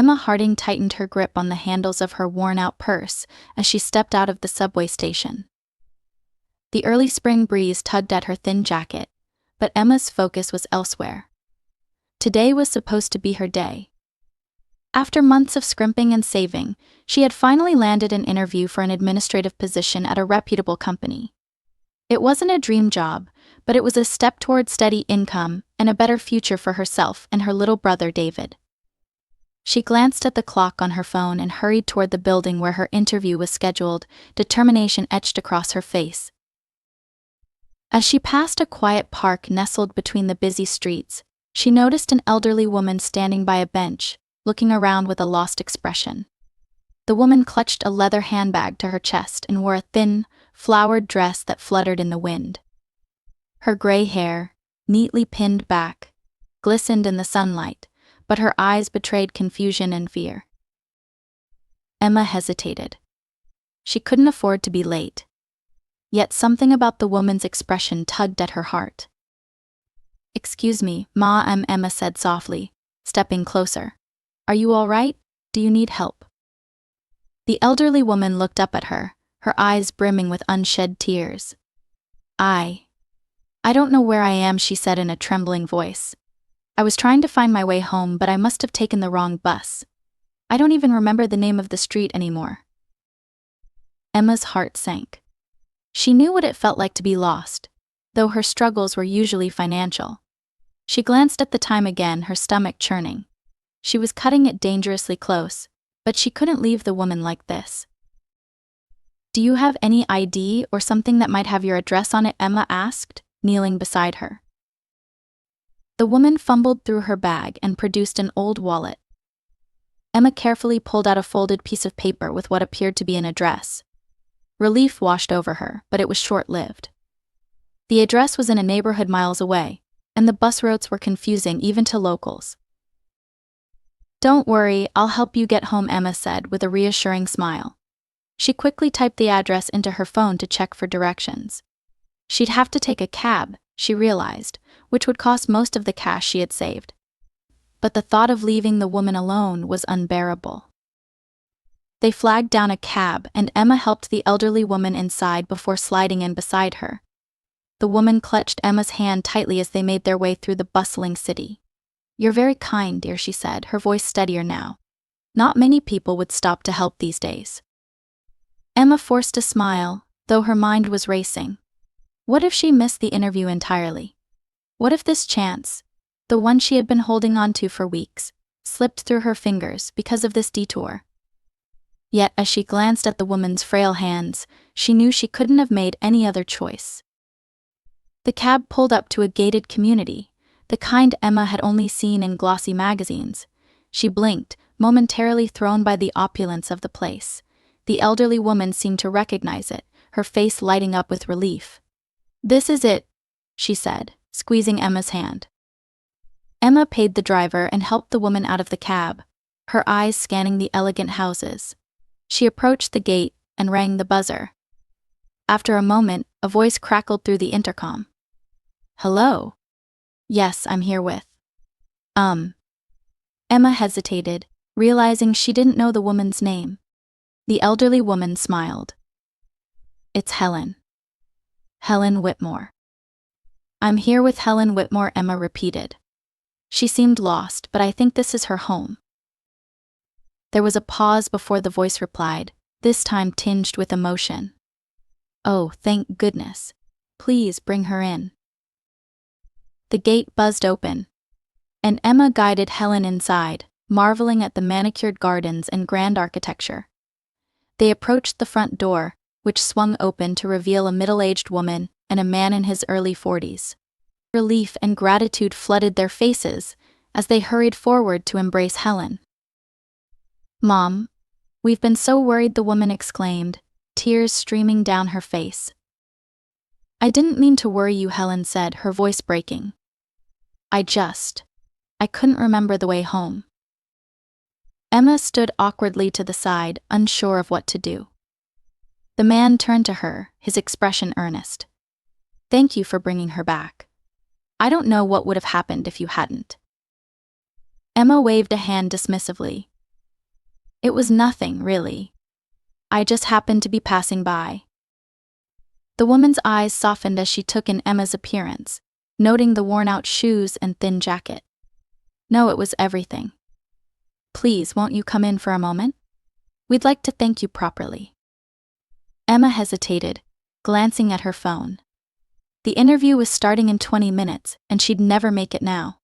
Emma Harding tightened her grip on the handles of her worn-out purse as she stepped out of the subway station. The early spring breeze tugged at her thin jacket, but Emma's focus was elsewhere. Today was supposed to be her day. After months of scrimping and saving, she had finally landed an interview for an administrative position at a reputable company. It wasn't a dream job, but it was a step toward steady income and a better future for herself and her little brother David. She glanced at the clock on her phone and hurried toward the building where her interview was scheduled, determination etched across her face. As she passed a quiet park nestled between the busy streets, she noticed an elderly woman standing by a bench, looking around with a lost expression. The woman clutched a leather handbag to her chest and wore a thin, flowered dress that fluttered in the wind. Her gray hair, neatly pinned back, glistened in the sunlight, but her eyes betrayed confusion and fear. Emma hesitated. She couldn't afford to be late. Yet something about the woman's expression tugged at her heart. "Excuse me, Ma," Emma said softly, stepping closer. "Are you all right? Do you need help?" The elderly woman looked up at her, her eyes brimming with unshed tears. I don't know where I am," she said in a trembling voice. "I was trying to find my way home, but I must have taken the wrong bus. I don't even remember the name of the street anymore." Emma's heart sank. She knew what it felt like to be lost, though her struggles were usually financial. She glanced at the time again, her stomach churning. She was cutting it dangerously close, but she couldn't leave the woman like this. "Do you have any ID or something that might have your address on it?" Emma asked, kneeling beside her. The woman fumbled through her bag and produced an old wallet. Emma carefully pulled out a folded piece of paper with what appeared to be an address. Relief washed over her, but it was short-lived. The address was in a neighborhood miles away, and the bus routes were confusing even to locals. "Don't worry, I'll help you get home," Emma said with a reassuring smile. She quickly typed the address into her phone to check for directions. She'd have to take a cab, she realized, which would cost most of the cash she had saved. But the thought of leaving the woman alone was unbearable. They flagged down a cab and Emma helped the elderly woman inside before sliding in beside her. The woman clutched Emma's hand tightly as they made their way through the bustling city. "You're very kind, dear," she said, her voice steadier now. Not many people would stop to help these days. Emma forced a smile, though her mind was racing. What if she missed the interview entirely? What if this chance, the one she had been holding on to for weeks, slipped through her fingers because of this detour? Yet as she glanced at the woman's frail hands, she knew she couldn't have made any other choice. The cab pulled up to a gated community, the kind Emma had only seen in glossy magazines. She blinked, momentarily thrown by the opulence of the place. The elderly woman seemed to recognize it, her face lighting up with relief. "This is it," she said, squeezing Emma's hand. Emma paid the driver and helped the woman out of the cab, her eyes scanning the elegant houses. She approached the gate and rang the buzzer. After a moment, a voice crackled through the intercom. "Hello?" "Yes, I'm here with." Emma hesitated, realizing she didn't know the woman's name. The elderly woman smiled. "It's Helen. Helen Whitmore." "I'm here with Helen Whitmore," Emma repeated. She seemed lost, but I think this is her home. There was a pause before the voice replied, this time tinged with emotion. "Oh, thank goodness. Please bring her in." The gate buzzed open, and Emma guided Helen inside, marveling at the manicured gardens and grand architecture. They approached the front door, which swung open to reveal a middle-aged woman and a man in his early 40s. Relief and gratitude flooded their faces as they hurried forward to embrace Helen. "Mom, we've been so worried," the woman exclaimed, tears streaming down her face. "I didn't mean to worry you," Helen said, her voice breaking. I couldn't remember the way home." Emma stood awkwardly to the side, unsure of what to do. The man turned to her, his expression earnest. "Thank you for bringing her back. I don't know what would have happened if you hadn't." Emma waved a hand dismissively. It was nothing, really. I just happened to be passing by. The woman's eyes softened as she took in Emma's appearance, noting the worn-out shoes and thin jacket. No, it was everything. Please, won't you come in for a moment? We'd like to thank you properly. Emma hesitated, glancing at her phone. The interview was starting in 20 minutes, and she'd never make it now.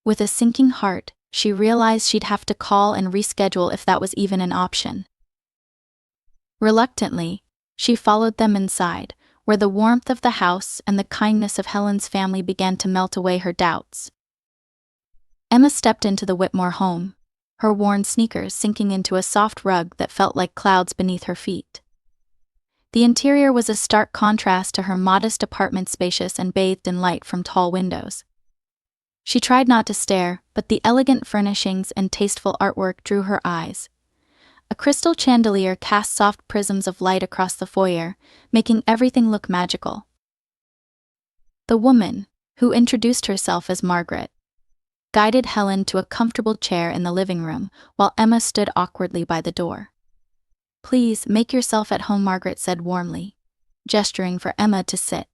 With a sinking heart, she realized she'd have to call and reschedule if that was even an option. Reluctantly, she followed them inside, where the warmth of the house and the kindness of Helen's family began to melt away her doubts. Emma stepped into the Whitmore home, her worn sneakers sinking into a soft rug that felt like clouds beneath her feet. The interior was a stark contrast to her modest apartment, spacious and bathed in light from tall windows. She tried not to stare, but the elegant furnishings and tasteful artwork drew her eyes. A crystal chandelier cast soft prisms of light across the foyer, making everything look magical. The woman, who introduced herself as Margaret, guided Helen to a comfortable chair in the living room, while Emma stood awkwardly by the door. Please, make yourself at home, Margaret said warmly, gesturing for Emma to sit.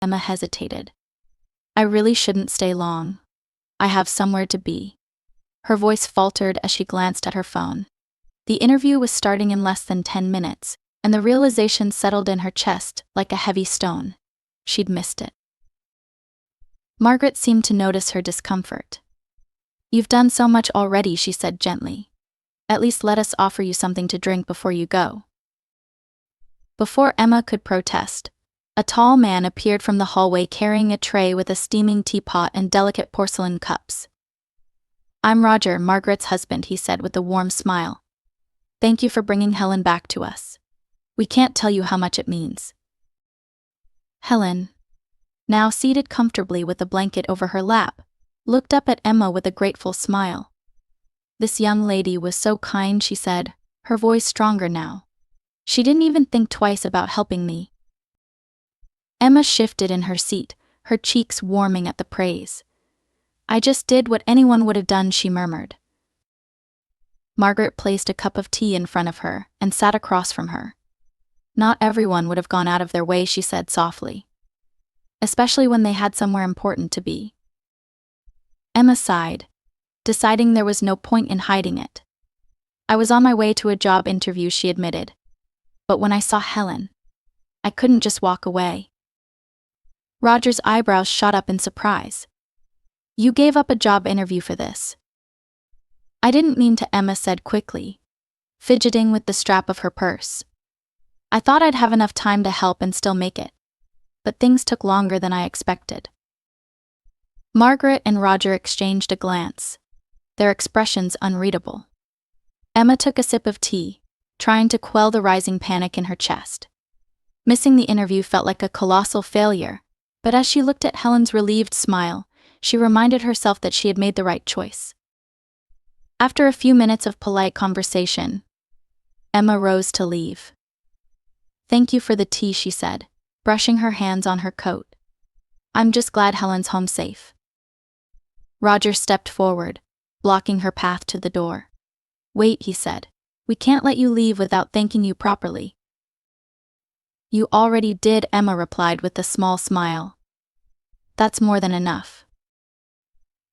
Emma hesitated. I really shouldn't stay long. I have somewhere to be. Her voice faltered as she glanced at her phone. The interview was starting in less than 10 minutes, and the realization settled in her chest like a heavy stone. She'd missed it. Margaret seemed to notice her discomfort. You've done so much already, she said gently. At least let us offer you something to drink before you go. Before Emma could protest, a tall man appeared from the hallway carrying a tray with a steaming teapot and delicate porcelain cups. I'm Roger, Margaret's husband, he said with a warm smile. Thank you for bringing Helen back to us. We can't tell you how much it means. Helen, now seated comfortably with a blanket over her lap, looked up at Emma with a grateful smile. This young lady was so kind, she said, her voice stronger now. She didn't even think twice about helping me. Emma shifted in her seat, her cheeks warming at the praise. I just did what anyone would have done, she murmured. Margaret placed a cup of tea in front of her and sat across from her. Not everyone would have gone out of their way, she said softly. Especially when they had somewhere important to be. Emma sighed, deciding there was no point in hiding it. I was on my way to a job interview, she admitted. But when I saw Helen, I couldn't just walk away. Roger's eyebrows shot up in surprise. You gave up a job interview for this? I didn't mean to, Emma said quickly, fidgeting with the strap of her purse. I thought I'd have enough time to help and still make it. But things took longer than I expected. Margaret and Roger exchanged a glance, their expressions unreadable. Emma took a sip of tea, trying to quell the rising panic in her chest. Missing the interview felt like a colossal failure, but as she looked at Helen's relieved smile, she reminded herself that she had made the right choice. After a few minutes of polite conversation, Emma rose to leave. Thank you for the tea, she said, brushing her hands on her coat. I'm just glad Helen's home safe. Roger stepped forward, blocking her path to the door. Wait, he said. We can't let you leave without thanking you properly. You already did, Emma replied with a small smile. That's more than enough.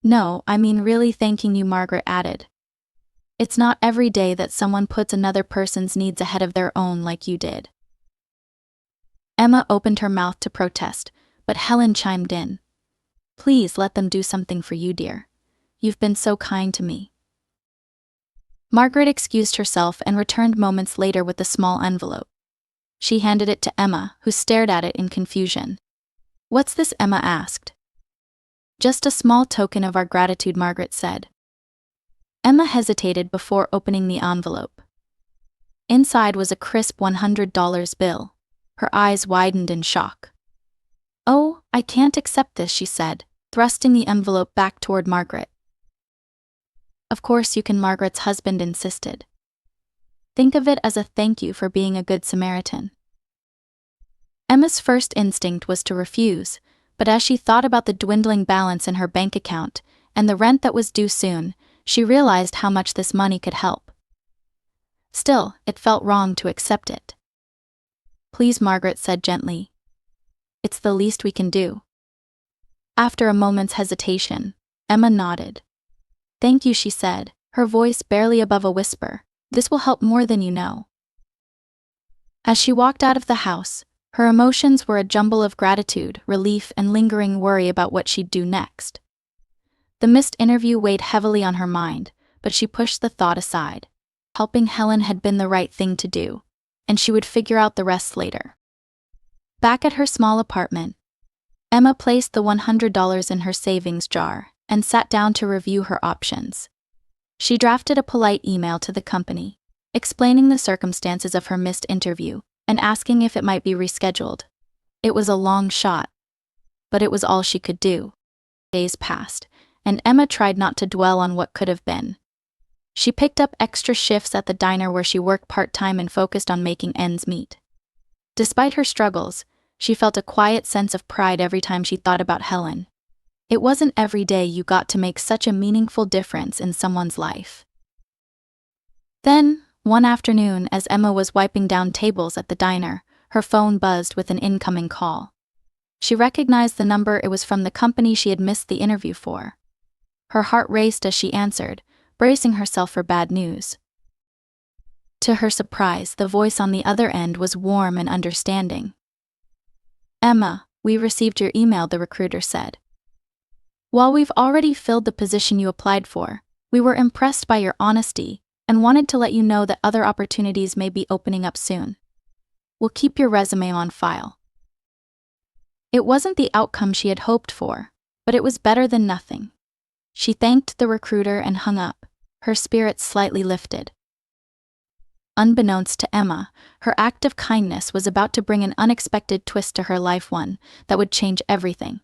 No, I mean really thanking you, Margaret added. It's not every day that someone puts another person's needs ahead of their own like you did. Emma opened her mouth to protest, but Helen chimed in. Please let them do something for you, dear. You've been so kind to me. Margaret excused herself and returned moments later with a small envelope. She handed it to Emma, who stared at it in confusion. What's this? Emma asked. Just a small token of our gratitude, Margaret said. Emma hesitated before opening the envelope. Inside was a crisp $100 bill. Her eyes widened in shock. Oh, I can't accept this, she said, thrusting the envelope back toward Margaret. Of course you can, Margaret's husband insisted. Think of it as a thank you for being a good Samaritan. Emma's first instinct was to refuse, but as she thought about the dwindling balance in her bank account and the rent that was due soon, she realized how much this money could help. Still, it felt wrong to accept it. Please, Margaret said gently. It's the least we can do. After a moment's hesitation, Emma nodded. Thank you, she said, her voice barely above a whisper. This will help more than you know. As she walked out of the house, her emotions were a jumble of gratitude, relief, and lingering worry about what she'd do next. The missed interview weighed heavily on her mind, but she pushed the thought aside. Helping Helen had been the right thing to do, and she would figure out the rest later. Back at her small apartment, Emma placed the $100 in her savings jar and sat down to review her options. She drafted a polite email to the company, explaining the circumstances of her missed interview and asking if it might be rescheduled. It was a long shot, but it was all she could do. Days passed, and Emma tried not to dwell on what could have been. She picked up extra shifts at the diner where she worked part-time and focused on making ends meet. Despite her struggles, she felt a quiet sense of pride every time she thought about Helen. It wasn't every day you got to make such a meaningful difference in someone's life. Then, one afternoon, as Emma was wiping down tables at the diner, her phone buzzed with an incoming call. She recognized the number. It was from the company she had missed the interview for. Her heart raced as she answered, bracing herself for bad news. To her surprise, the voice on the other end was warm and understanding. Emma, we received your email, the recruiter said. While we've already filled the position you applied for, we were impressed by your honesty and wanted to let you know that other opportunities may be opening up soon. We'll keep your resume on file. It wasn't the outcome she had hoped for, but it was better than nothing. She thanked the recruiter and hung up, her spirits slightly lifted. Unbeknownst to Emma, her act of kindness was about to bring an unexpected twist to her life, one that would change everything.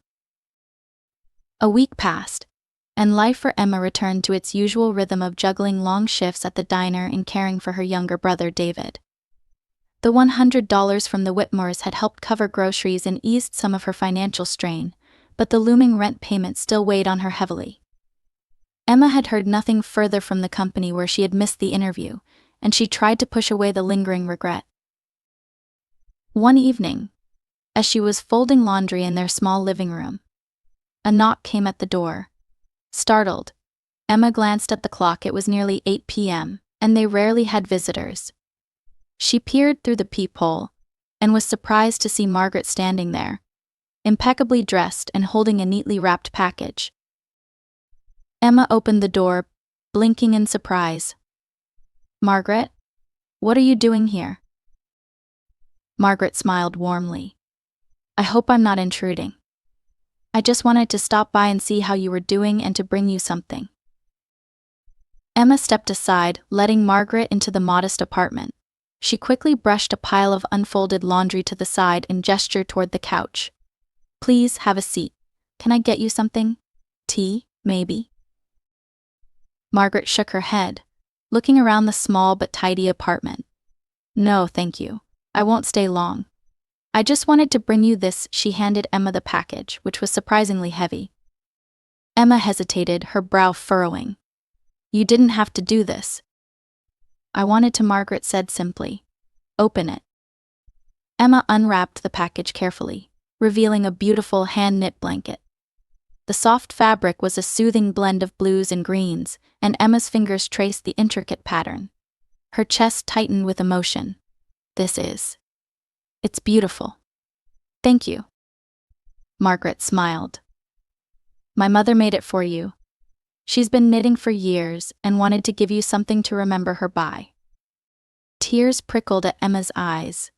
A week passed, and life for Emma returned to its usual rhythm of juggling long shifts at the diner and caring for her younger brother David. The $100 from the Whitmores had helped cover groceries and eased some of her financial strain, but the looming rent payment still weighed on her heavily. Emma had heard nothing further from the company where she had missed the interview, and she tried to push away the lingering regret. One evening, as she was folding laundry in their small living room, a knock came at the door. Startled, Emma glanced at the clock. It was nearly 8 p.m., and they rarely had visitors. She peered through the peephole and was surprised to see Margaret standing there, impeccably dressed and holding a neatly wrapped package. Emma opened the door, blinking in surprise. Margaret, what are you doing here? Margaret smiled warmly. I hope I'm not intruding. I just wanted to stop by and see how you were doing and to bring you something. Emma stepped aside, letting Margaret into the modest apartment. She quickly brushed a pile of unfolded laundry to the side and gestured toward the couch. Please have a seat. Can I get you something? Tea, maybe? Margaret shook her head, looking around the small but tidy apartment. No, thank you. I won't stay long. I just wanted to bring you this. She handed Emma the package, which was surprisingly heavy. Emma hesitated, her brow furrowing. You didn't have to do this. I wanted to, Margaret said simply. Open it. Emma unwrapped the package carefully, revealing a beautiful hand-knit blanket. The soft fabric was a soothing blend of blues and greens, and Emma's fingers traced the intricate pattern. Her chest tightened with emotion. It's beautiful. Thank you. Margaret smiled. My mother made it for you. She's been knitting for years and wanted to give you something to remember her by. Tears prickled at Emma's eyes.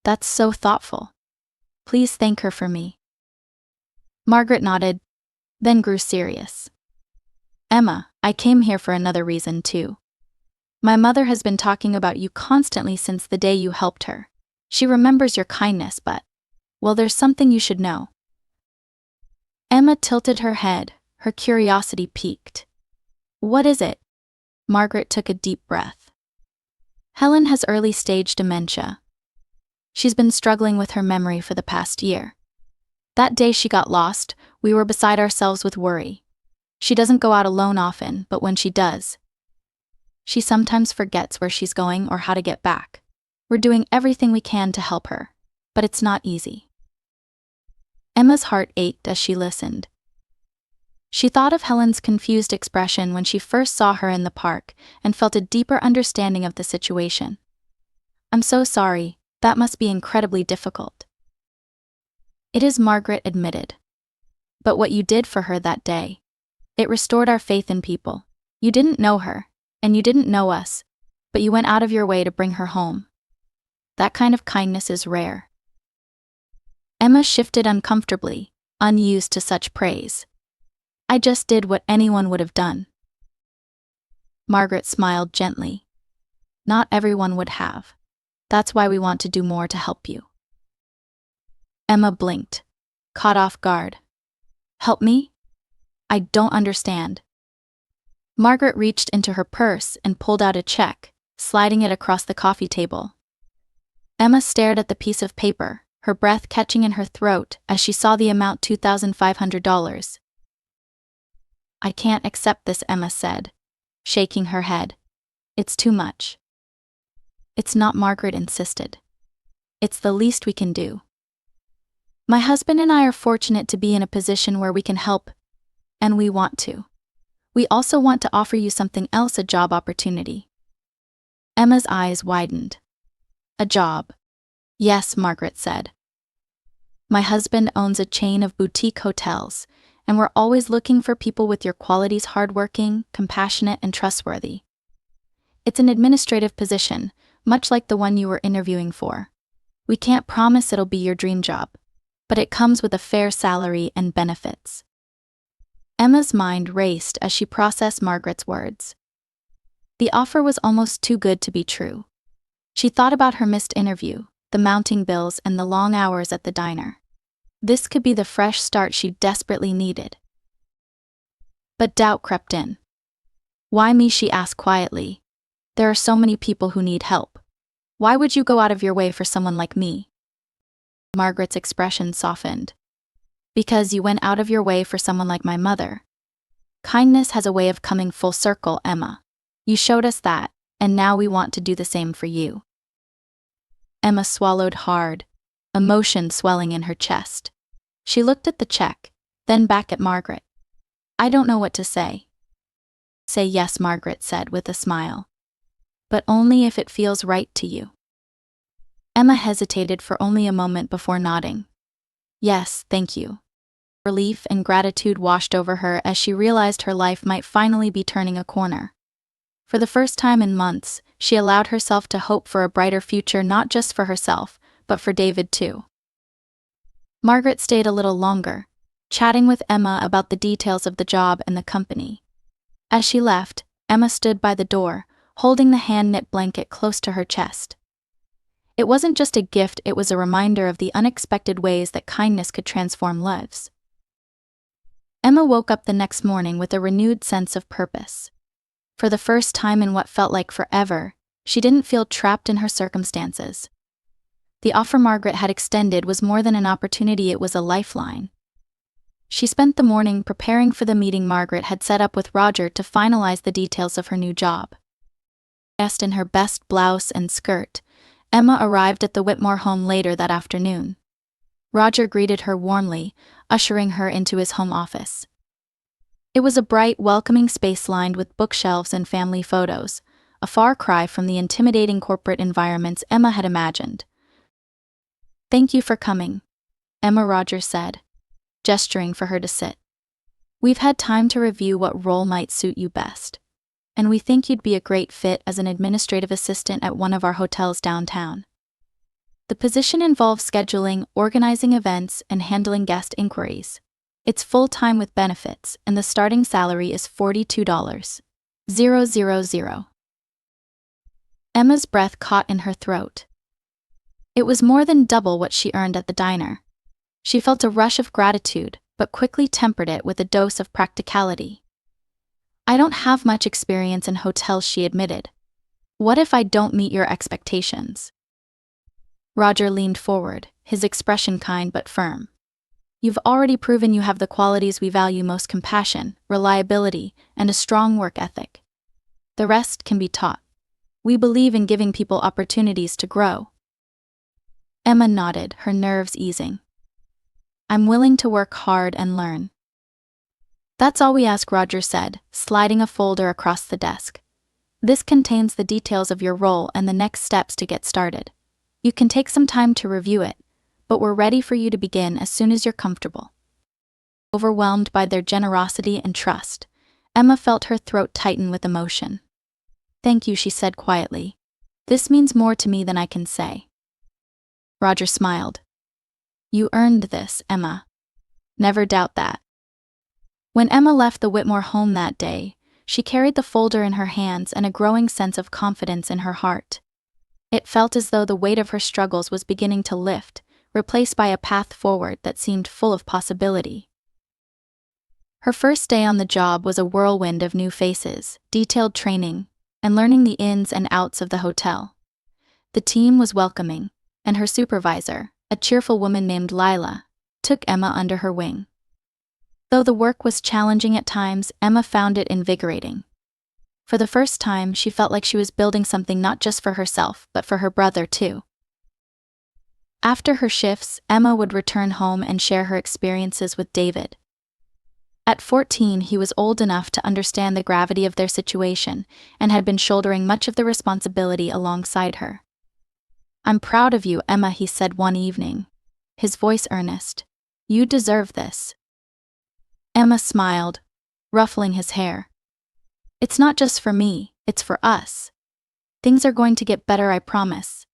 That's so thoughtful. Please thank her for me. Margaret nodded, then grew serious. Emma, I came here for another reason too. My mother has been talking about you constantly since the day you helped her. She remembers your kindness, but, well, there's something you should know. Emma tilted her head, her curiosity piqued. What is it? Margaret took a deep breath. Helen has early-stage dementia. She's been struggling with her memory for the past year. That day she got lost, we were beside ourselves with worry. She doesn't go out alone often, but when she does, She sometimes forgets where she's going or how to get back. We're doing everything we can to help her, but it's not easy." Emma's heart ached as she listened. She thought of Helen's confused expression when she first saw her in the park and felt a deeper understanding of the situation. "I'm so sorry, that must be incredibly difficult." "It is," Margaret admitted. "But what you did for her that day, it restored our faith in people. You didn't know her, and you didn't know us, but you went out of your way to bring her home. That kind of kindness is rare." Emma shifted uncomfortably, unused to such praise. "I just did what anyone would have done." Margaret smiled gently. "Not everyone would have. That's why we want to do more to help you." Emma blinked, caught off guard. "Help me? I don't understand." Margaret reached into her purse and pulled out a check, sliding it across the coffee table. Emma stared at the piece of paper, her breath catching in her throat as she saw the amount, $2,500. "I can't accept this," Emma said, shaking her head. "It's too much." "It's not," Margaret insisted. "It's the least we can do. My husband and I are fortunate to be in a position where we can help, and we want to. We also want to offer you something else, a job opportunity." Emma's eyes widened. "A job?" "Yes," Margaret said. "My husband owns a chain of boutique hotels, and we're always looking for people with your qualities: hardworking, compassionate, and trustworthy. It's an administrative position, much like the one you were interviewing for. We can't promise it'll be your dream job, but it comes with a fair salary and benefits." Emma's mind raced as she processed Margaret's words. The offer was almost too good to be true. She thought about her missed interview, the mounting bills, and the long hours at the diner. This could be the fresh start she desperately needed. But doubt crept in. "Why me?" she asked quietly. "There are so many people who need help. Why would you go out of your way for someone like me?" Margaret's expression softened. "Because you went out of your way for someone like my mother. Kindness has a way of coming full circle, Emma. You showed us that, and now we want to do the same for you." Emma swallowed hard, emotion swelling in her chest. She looked at the check, then back at Margaret. "I don't know what to say." "Say yes," Margaret said with a smile. "But only if it feels right to you." Emma hesitated for only a moment before nodding. "Yes, thank you." Relief and gratitude washed over her as she realized her life might finally be turning a corner. For the first time in months, she allowed herself to hope for a brighter future, not just for herself, but for David too. Margaret stayed a little longer, chatting with Emma about the details of the job and the company. As she left, Emma stood by the door, holding the hand-knit blanket close to her chest. It wasn't just a gift, it was a reminder of the unexpected ways that kindness could transform lives. Emma woke up the next morning with a renewed sense of purpose. For the first time in what felt like forever, she didn't feel trapped in her circumstances. The offer Margaret had extended was more than an opportunity, it was a lifeline. She spent the morning preparing for the meeting Margaret had set up with Roger to finalize the details of her new job. Dressed in her best blouse and skirt, Emma arrived at the Whitmore home later that afternoon. Roger greeted her warmly, ushering her into his home office. It was a bright, welcoming space lined with bookshelves and family photos, a far cry from the intimidating corporate environments Emma had imagined. "Thank you for coming," Emma, Roger said, gesturing for her to sit. "We've had time to review what role might suit you best, and we think you'd be a great fit as an administrative assistant at one of our hotels downtown. The position involves scheduling, organizing events, and handling guest inquiries. It's full-time with benefits, and the starting salary is $42,000. Emma's breath caught in her throat. It was more than double what she earned at the diner. She felt a rush of gratitude, but quickly tempered it with a dose of practicality. "I don't have much experience in hotels," she admitted. "What if I don't meet your expectations?" Roger leaned forward, his expression kind but firm. "You've already proven you have the qualities we value most: compassion, reliability, and a strong work ethic. The rest can be taught. We believe in giving people opportunities to grow." Emma nodded, her nerves easing. "I'm willing to work hard and learn." "That's all we ask," Roger said, sliding a folder across the desk. "This contains the details of your role and the next steps to get started. You can take some time to review it, but we're ready for you to begin as soon as you're comfortable." Overwhelmed by their generosity and trust, Emma felt her throat tighten with emotion. "Thank you," she said quietly. "This means more to me than I can say." Roger smiled. "You earned this, Emma. Never doubt that." When Emma left the Whitmore home that day, she carried the folder in her hands and a growing sense of confidence in her heart. It felt as though the weight of her struggles was beginning to lift, replaced by a path forward that seemed full of possibility. Her first day on the job was a whirlwind of new faces, detailed training, and learning the ins and outs of the hotel. The team was welcoming, and her supervisor, a cheerful woman named Lila, took Emma under her wing. Though the work was challenging at times, Emma found it invigorating. For the first time, she felt like she was building something not just for herself, but for her brother too. After her shifts, Emma would return home and share her experiences with David. At 14, he was old enough to understand the gravity of their situation and had been shouldering much of the responsibility alongside her. "I'm proud of you, Emma," he said one evening, his voice earnest. "You deserve this." Emma smiled, ruffling his hair. "It's not just for me, it's for us. Things are going to get better, I promise."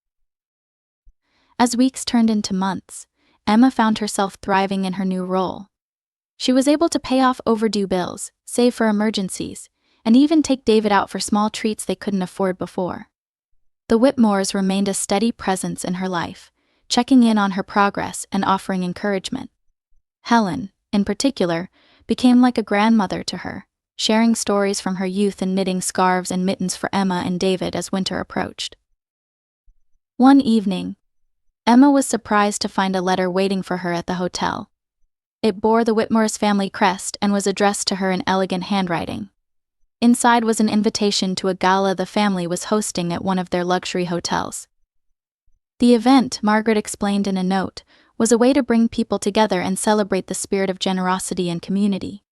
As weeks turned into months, Emma found herself thriving in her new role. She was able to pay off overdue bills, save for emergencies, and even take David out for small treats they couldn't afford before. The Whitmores remained a steady presence in her life, checking in on her progress and offering encouragement. Helen, in particular, became like a grandmother to her, sharing stories from her youth and knitting scarves and mittens for Emma and David as winter approached. One evening, Emma was surprised to find a letter waiting for her at the hotel. It bore the Whitmore's family crest and was addressed to her in elegant handwriting. Inside was an invitation to a gala the family was hosting at one of their luxury hotels. The event, Margaret explained in a note, was a way to bring people together and celebrate the spirit of generosity and community.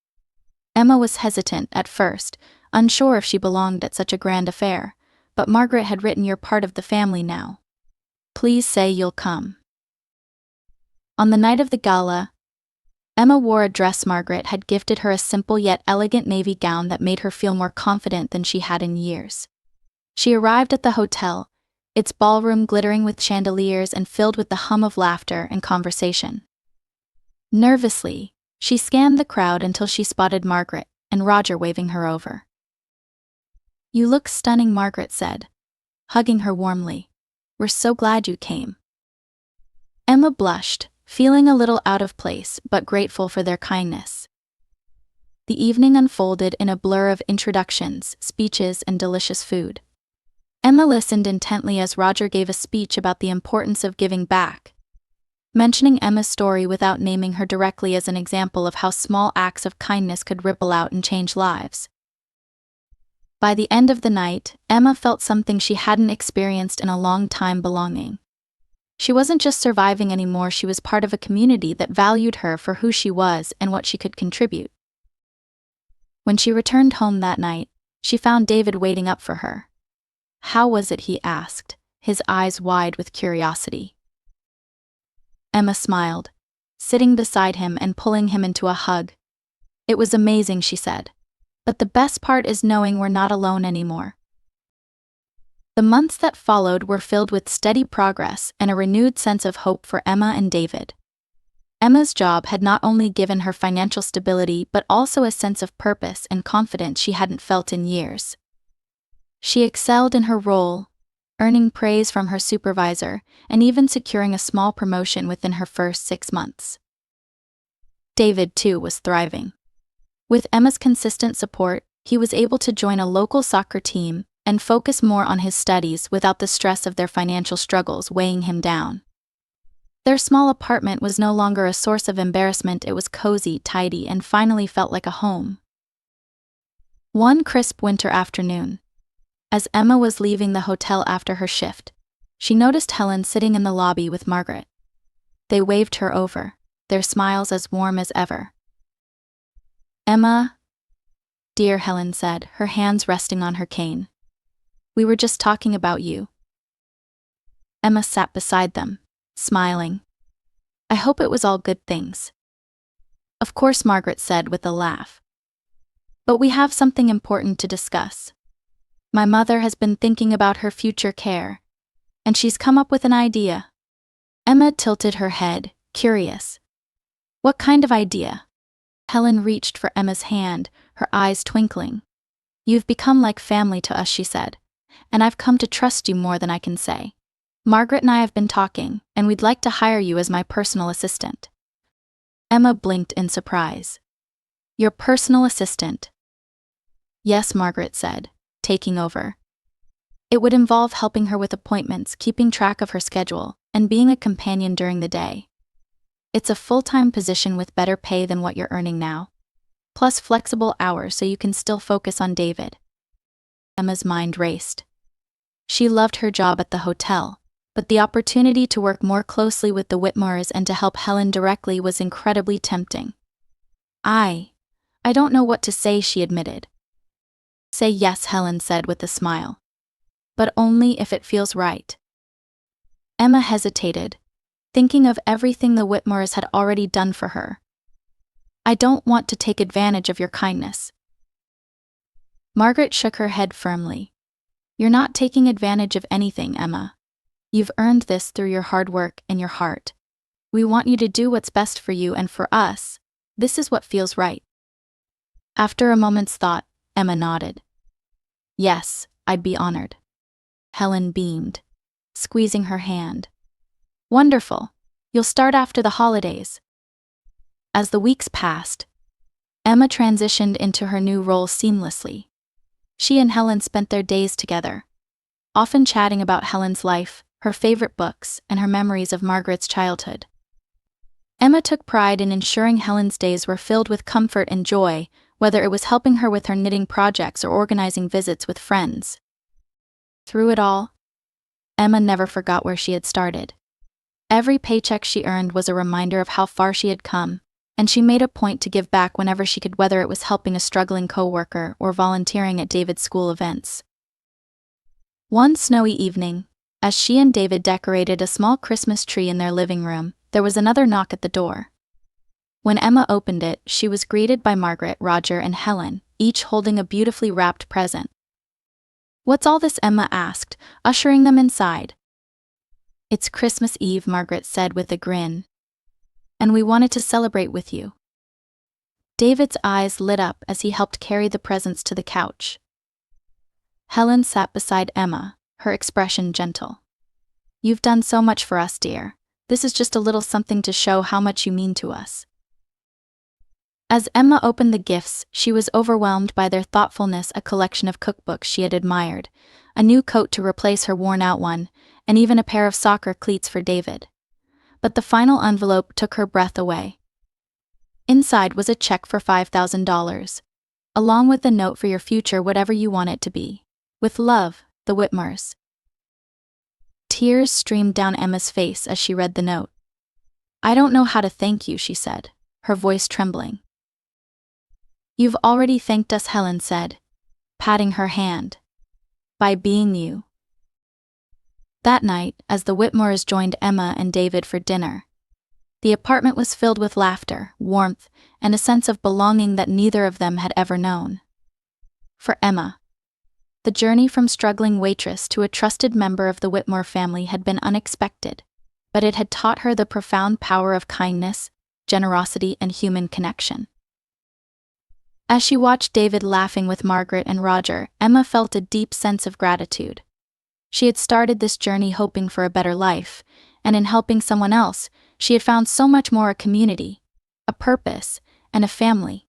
Emma was hesitant at first, unsure if she belonged at such a grand affair, but Margaret had written, "You're part of the family now. Please say you'll come." On the night of the gala, Emma wore a dress Margaret had gifted her, a simple yet elegant navy gown that made her feel more confident than she had in years. She arrived at the hotel, its ballroom glittering with chandeliers and filled with the hum of laughter and conversation. Nervously, she scanned the crowd until she spotted Margaret and Roger waving her over. "You look stunning," Margaret said, hugging her warmly. "We're so glad you came." Emma blushed, feeling a little out of place but grateful for their kindness. The evening unfolded in a blur of introductions, speeches, and delicious food. Emma listened intently as Roger gave a speech about the importance of giving back, mentioning Emma's story without naming her directly as an example of how small acts of kindness could ripple out and change lives. By the end of the night, Emma felt something she hadn't experienced in a long time: belonging. She wasn't just surviving anymore, she was part of a community that valued her for who she was and what she could contribute. When she returned home that night, she found David waiting up for her. "How was it?" he asked, his eyes wide with curiosity. Emma smiled, sitting beside him and pulling him into a hug. "It was amazing," she said. "But the best part is knowing we're not alone anymore." The months that followed were filled with steady progress and a renewed sense of hope for Emma and David. Emma's job had not only given her financial stability but also a sense of purpose and confidence she hadn't felt in years. She excelled in her role, earning praise from her supervisor and even securing a small promotion within her first 6 months. David, too, was thriving. With Emma's consistent support, he was able to join a local soccer team and focus more on his studies without the stress of their financial struggles weighing him down. Their small apartment was no longer a source of embarrassment, it was cozy, tidy, and finally felt like a home. One crisp winter afternoon, As Emma was leaving the hotel after her shift, she noticed Helen sitting in the lobby with Margaret. They waved her over, their smiles as warm as ever. "Emma," dear Helen said, her hands resting on her cane. "We were just talking about you." Emma sat beside them, smiling. "I hope it was all good things." "Of course," Margaret said with a laugh. "But we have something important to discuss. My mother has been thinking about her future care, and she's come up with an idea." Emma tilted her head, curious. "What kind of idea?" Helen reached for Emma's hand, her eyes twinkling. "You've become like family to us," she said, "and I've come to trust you more than I can say. Margaret and I have been talking, and we'd like to hire you as my personal assistant." Emma blinked in surprise. "Your personal assistant?" "Yes," Margaret said, taking over. "It would involve helping her with appointments, keeping track of her schedule, and being a companion during the day. It's a full-time position with better pay than what you're earning now, plus flexible hours so you can still focus on David." Emma's mind raced. She loved her job at the hotel, but the opportunity to work more closely with the Whitmores and to help Helen directly was incredibly tempting. I don't know what to say," she admitted. "Say yes," Helen said with a smile. "But only if it feels right." Emma hesitated, thinking of everything the Whitmores had already done for her. "I don't want to take advantage of your kindness." Margaret shook her head firmly. "You're not taking advantage of anything, Emma. You've earned this through your hard work and your heart. We want you to do what's best for you and for us. This is what feels right." After a moment's thought, Emma nodded. "Yes, I'd be honored." Helen beamed, squeezing her hand. "Wonderful. You'll start after the holidays." As the weeks passed, Emma transitioned into her new role seamlessly. She and Helen spent their days together, often chatting about Helen's life, her favorite books, and her memories of Margaret's childhood. Emma took pride in ensuring Helen's days were filled with comfort and joy, whether it was helping her with her knitting projects or organizing visits with friends. Through it all, Emma never forgot where she had started. Every paycheck she earned was a reminder of how far she had come, and she made a point to give back whenever she could, whether it was helping a struggling coworker or volunteering at David's school events. One snowy evening, as she and David decorated a small Christmas tree in their living room, there was another knock at the door. When Emma opened it, she was greeted by Margaret, Roger, and Helen, each holding a beautifully wrapped present. "What's all this?" Emma asked, ushering them inside. "It's Christmas Eve," Margaret said with a grin. "And we wanted to celebrate with you." David's eyes lit up as he helped carry the presents to the couch. Helen sat beside Emma, her expression gentle. "You've done so much for us, dear. This is just a little something to show how much you mean to us." As Emma opened the gifts, she was overwhelmed by their thoughtfulness, a collection of cookbooks she had admired, a new coat to replace her worn-out one, and even a pair of soccer cleats for David. But the final envelope took her breath away. Inside was a check for $5,000, along with a note for your future, whatever you want it to be. With love, the Whitmores. Tears streamed down Emma's face as she read the note. "I don't know how to thank you," she said, her voice trembling. "You've already thanked us," Helen said, patting her hand. "By being you." That night, as the Whitmores joined Emma and David for dinner, the apartment was filled with laughter, warmth, and a sense of belonging that neither of them had ever known. For Emma, the journey from struggling waitress to a trusted member of the Whitmore family had been unexpected, but it had taught her the profound power of kindness, generosity, and human connection. As she watched David laughing with Margaret and Roger, Emma felt a deep sense of gratitude. She had started this journey hoping for a better life, and in helping someone else, she had found so much more: a community, a purpose, and a family.